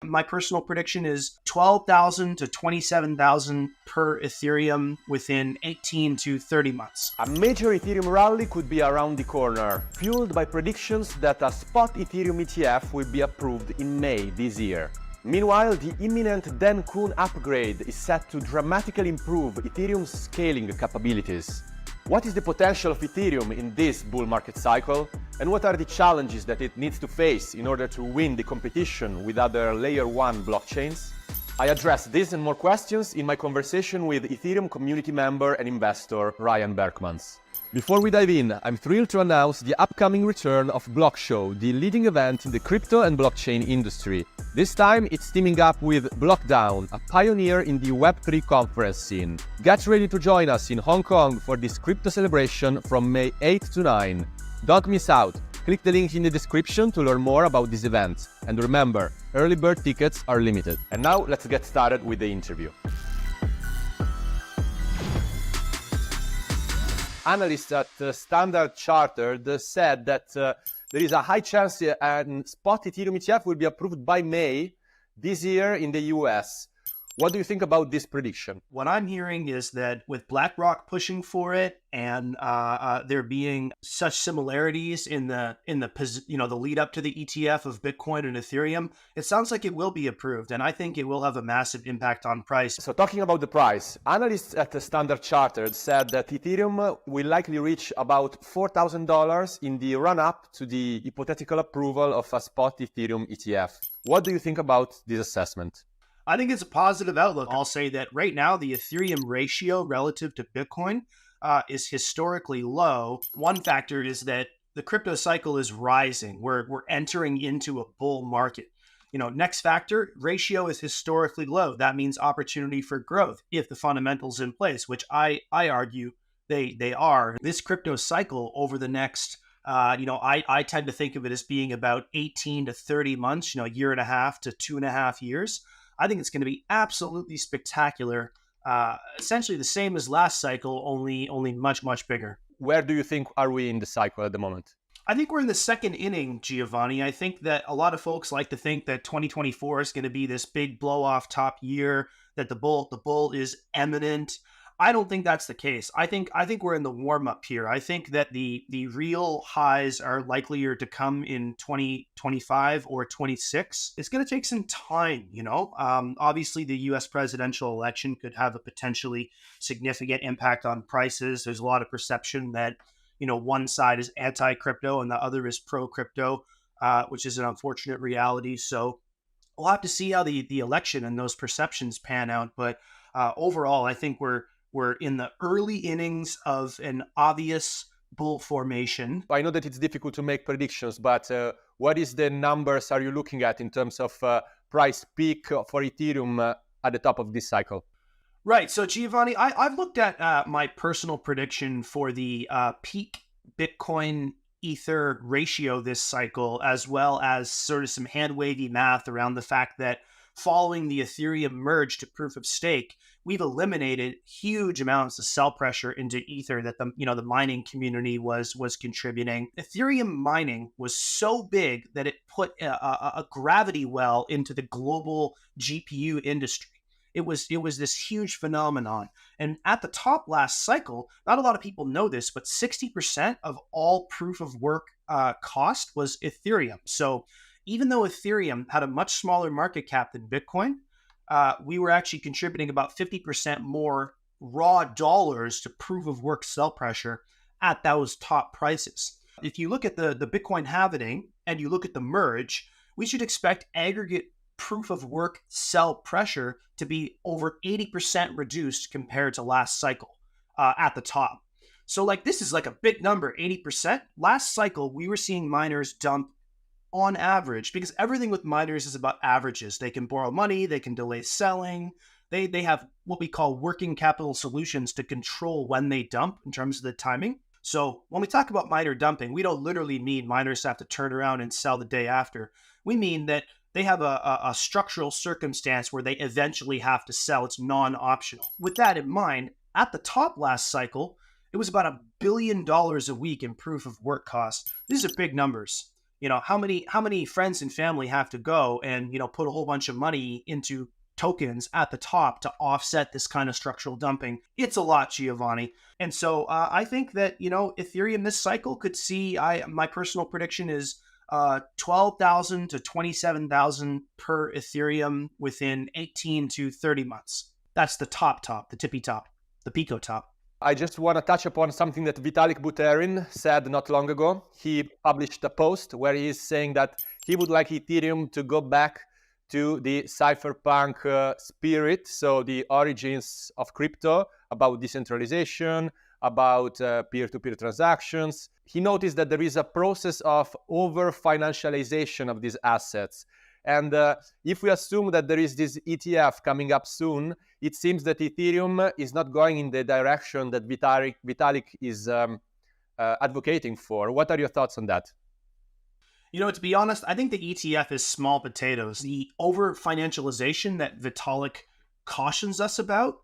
My personal prediction is 12,000 to 27,000 per Ethereum within 18 to 30 months. A major Ethereum rally could be around the corner, fueled by predictions that a spot Ethereum ETF will be approved in May this year. Meanwhile, the imminent Dencun upgrade is set to dramatically improve Ethereum's scaling capabilities. What is the potential of Ethereum in this bull market cycle? And what are the challenges that it needs to face in order to win the competition with other Layer 1 blockchains? I address this and more questions in my conversation with Ethereum community member and investor Ryan Berckmans. Before we dive in, I'm thrilled to announce the upcoming return of Block Show, the leading event in the crypto and blockchain industry. This time, it's teaming up with Blockdown, a pioneer in the Web3 conference scene. Get ready to join us in Hong Kong for this crypto celebration from May 8 to 9. Don't miss out. Click the link in the description to learn more about this event. And remember, early bird tickets are limited. And now, let's get started with the interview. Analysts at Standard Chartered said that there is a high chance an spot Ethereum ETF will be approved by May this year in the US. What do you think about this prediction? What I'm hearing is that with BlackRock pushing for it and there being such similarities in the lead up to the ETF of Bitcoin and Ethereum, it sounds like it will be approved, and I think it will have a massive impact on price. So talking about the price, analysts at the Standard Chartered said that Ethereum will likely reach about $4,000 in the run-up to the hypothetical approval of a spot Ethereum ETF. What do you think about this assessment? I think it's a positive outlook. I'll say that right now, the Ethereum ratio relative to Bitcoin is historically low. One factor is that the crypto cycle is rising. We're entering into a bull market. Next factor, ratio is historically low. That means opportunity for growth if the fundamentals in place, which I argue they are. This crypto cycle over the next I tend to think of it as being about 18 to 30 months, a year and a half to 2.5 years. I think it's going to be absolutely spectacular, essentially the same as last cycle, only much, much bigger. Where do you think are we in the cycle at the moment? I think we're in the second inning, Giovanni. I think that a lot of folks like to think that 2024 is going to be this big blow-off top year, that the bull is imminent. I don't think that's the case. I think we're in the warm-up here. I think that the real highs are likelier to come in 2025 or 26. It's going to take some time, Obviously, the U.S. presidential election could have a potentially significant impact on prices. There's a lot of perception that, one side is anti-crypto and the other is pro-crypto, which is an unfortunate reality. So we'll have to see how the election and those perceptions pan out. But overall, I think we're in the early innings of an obvious bull formation. I know that it's difficult to make predictions, but what is the numbers are you looking at in terms of price peak for Ethereum at the top of this cycle? Right. So, Giovanni, I've looked at my personal prediction for the peak Bitcoin Ether ratio this cycle, as well as sort of some hand-wavy math around the fact that following the Ethereum merge to proof of stake, we've eliminated huge amounts of sell pressure into Ether that the mining community was contributing. Ethereum mining was so big that it put a gravity well into the global GPU industry. It was this huge phenomenon. And at the top last cycle, not a lot of people know this, but 60% of all proof of work cost was Ethereum. So even though Ethereum had a much smaller market cap than Bitcoin, we were actually contributing about 50% more raw dollars to proof of work sell pressure at those top prices. If you look at the Bitcoin halving and you look at the merge, we should expect aggregate proof of work sell pressure to be over 80% reduced compared to last cycle at the top. So this is like a big number, 80%. Last cycle, we were seeing miners dump on average, because everything with miners is about averages. They can borrow money, they can delay selling. They have what we call working capital solutions to control when they dump in terms of the timing. So when we talk about miner dumping, we don't literally mean miners have to turn around and sell the day after. We mean that they have a structural circumstance where they eventually have to sell. It's non-optional. With that in mind, at the top last cycle, it was about $1 billion a week in proof of work costs. These are big numbers. how many friends and family have to go and put a whole bunch of money into tokens at the top to offset this kind of structural dumping? It's a lot, Giovanni. And so I think that Ethereum this cycle could see, my personal prediction is 12,000 to 27,000 per Ethereum within 18 to 30 months. That's the top, the tippy top, the pico top. I just want to touch upon something that Vitalik Buterin said not long ago. He published a post where he is saying that he would like Ethereum to go back to the cypherpunk spirit, so the origins of crypto, about decentralization, about peer-to-peer transactions. He noticed that there is a process of over-financialization of these assets. And if we assume that there is this ETF coming up soon, it seems that Ethereum is not going in the direction that Vitalik is advocating for. What are your thoughts on that? To be honest, I think the ETF is small potatoes. The over-financialization that Vitalik cautions us about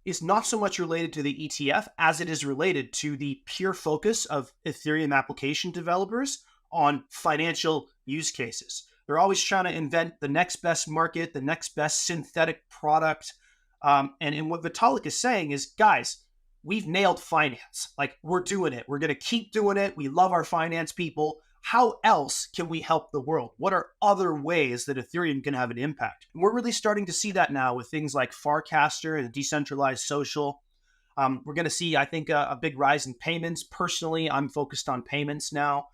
is not so much related to the ETF as it is related to the pure focus of Ethereum application developers on financial use cases. They're always trying to invent the next best market, the next best synthetic product. And what Vitalik is saying is, guys, we've nailed finance. Like, we're doing it. We're going to keep doing it. We love our finance people. How else can we help the world? What are other ways that Ethereum can have an impact? And we're really starting to see that now with things like Farcaster and decentralized social. We're going to see, I think, a big rise in payments. Personally, I'm focused on payments now.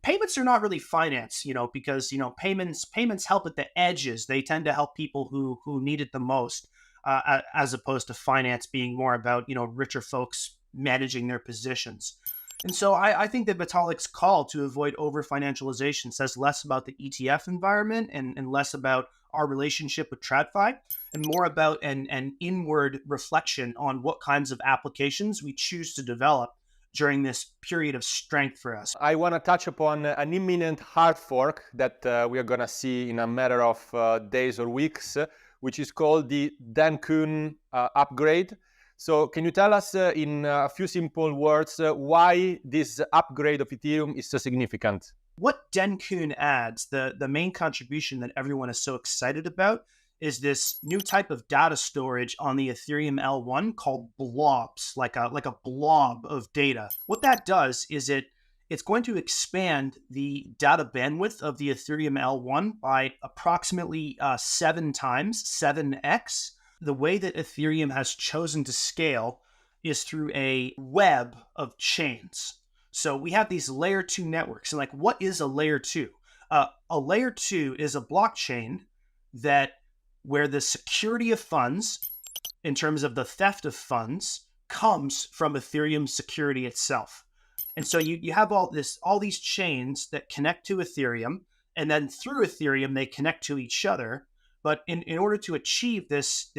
Payments are not really finance, because payments help at the edges. They tend to help people who need it the most, as opposed to finance being more about richer folks managing their positions. And so I think that Vitalik's call to avoid over financialization says less about the ETF environment and less about our relationship with TradFi, and more about an inward reflection on what kinds of applications we choose to develop during this period of strength for us. I want to touch upon an imminent hard fork that we are going to see in a matter of days or weeks, which is called the Denkun upgrade. So can you tell us in a few simple words why this upgrade of Ethereum is so significant? What Denkun adds, the main contribution that everyone is so excited about, is this new type of data storage on the Ethereum L1 called blobs, like a blob of data. What that does is it's going to expand the data bandwidth of the Ethereum L1 by approximately 7 times, 7x. The way that Ethereum has chosen to scale is through a web of chains. So we have these layer 2 networks. And like, what is a layer 2? A layer 2 is a blockchain where the security of funds, in terms of the theft of funds, comes from Ethereum's security itself. And so you have all these chains that connect to Ethereum, and then through Ethereum they connect to each other. But in order to achieve this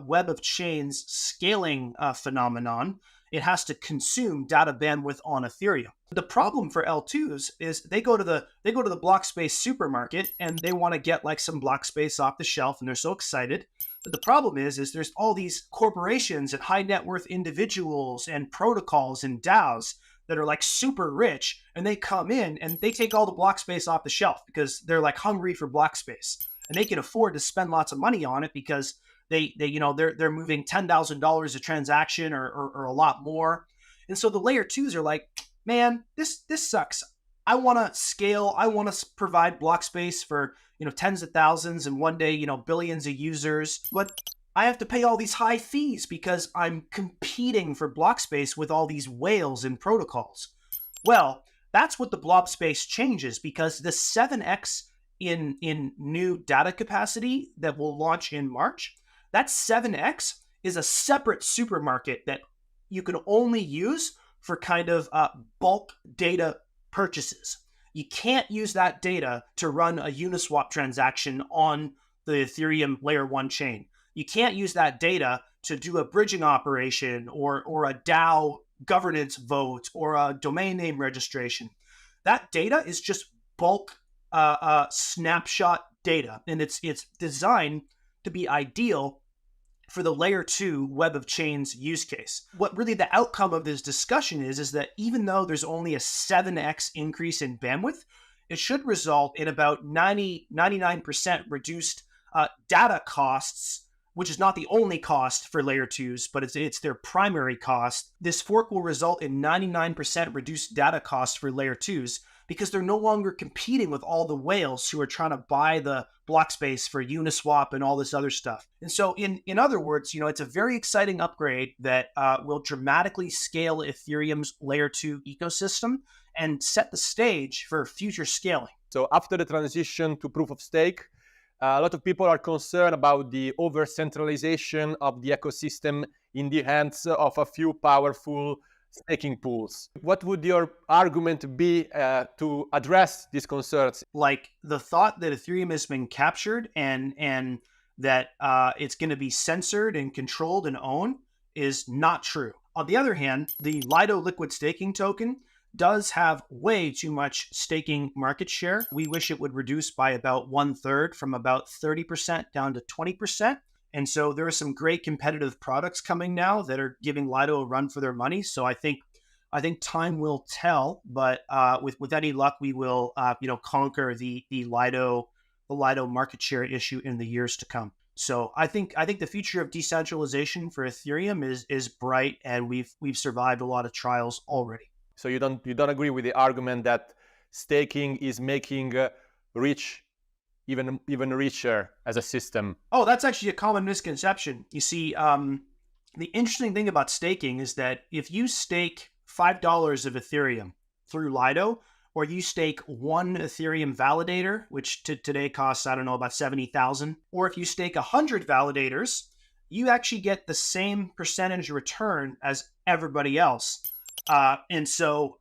web of chains scaling phenomenon, it has to consume data bandwidth on Ethereum. The problem for L2s is they go to the block space supermarket and they want to get like some block space off the shelf, and they're so excited. But the problem is there's all these corporations and high net worth individuals and protocols and DAOs that are like super rich, and they come in and they take all the block space off the shelf because they're like hungry for block space, and they can afford to spend lots of money on it because they're moving $10,000 a transaction or a lot more. And so the layer 2s are like, man, this sucks. I want to scale. I want to provide block space for tens of thousands and one day billions of users, but I have to pay all these high fees because I'm competing for block space with all these whales and protocols. Well, that's what the blob space changes, because the 7x in new data capacity that will launch in March, that 7x is a separate supermarket that you can only use for kind of bulk data purchases. You can't use that data to run a Uniswap transaction on the Ethereum layer 1 chain. You can't use that data to do a bridging operation or a DAO governance vote or a domain name registration. That data is just bulk snapshot data, and it's designed to be ideal for the layer 2 web of chains use case. What really the outcome of this discussion is that even though there's only a 7x increase in bandwidth, it should result in about 99% reduced data costs, which is not the only cost for layer twos, but it's their primary cost. This fork will result in 99% reduced data costs for layer twos because they're no longer competing with all the whales who are trying to buy the block space for Uniswap and all this other stuff. And so in other words, it's a very exciting upgrade that will dramatically scale Ethereum's layer two ecosystem and set the stage for future scaling. So after the transition to proof of stake, a lot of people are concerned about the over-centralization of the ecosystem in the hands of a few powerful staking pools. What would your argument be to address these concerns? Like the thought that Ethereum has been captured and that it's going to be censored and controlled and owned is not true. On the other hand, the Lido liquid staking token does have way too much staking market share. We wish it would reduce by about 1/3 from about 30% down to 20%. And so there are some great competitive products coming now that are giving Lido a run for their money. So I think time will tell, but with any luck, we will conquer the Lido market share issue in the years to come. So I think the future of decentralization for Ethereum is bright, and we've survived a lot of trials already. So you don't agree with the argument that staking is making rich even richer as a system? Oh, that's actually a common misconception. You see, the interesting thing about staking is that if you stake $5 of Ethereum through Lido, or you stake one Ethereum validator, which today costs, I don't know, about 70,000, or if you stake 100 validators, you actually get the same percentage return as everybody else. And so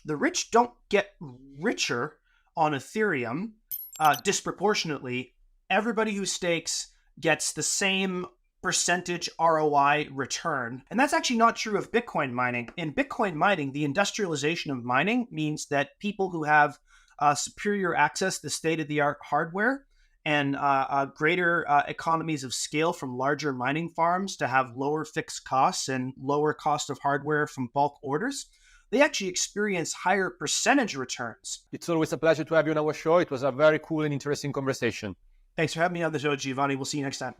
the rich don't get richer on Ethereum disproportionately. Everybody who stakes gets the same percentage ROI return. And that's actually not true of Bitcoin mining. In Bitcoin mining, the industrialization of mining means that people who have superior access to state-of-the-art hardware and greater economies of scale from larger mining farms to have lower fixed costs and lower cost of hardware from bulk orders, they actually experience higher percentage returns. It's always a pleasure to have you on our show. It was a very cool and interesting conversation. Thanks for having me on the show, Giovanni. We'll see you next time.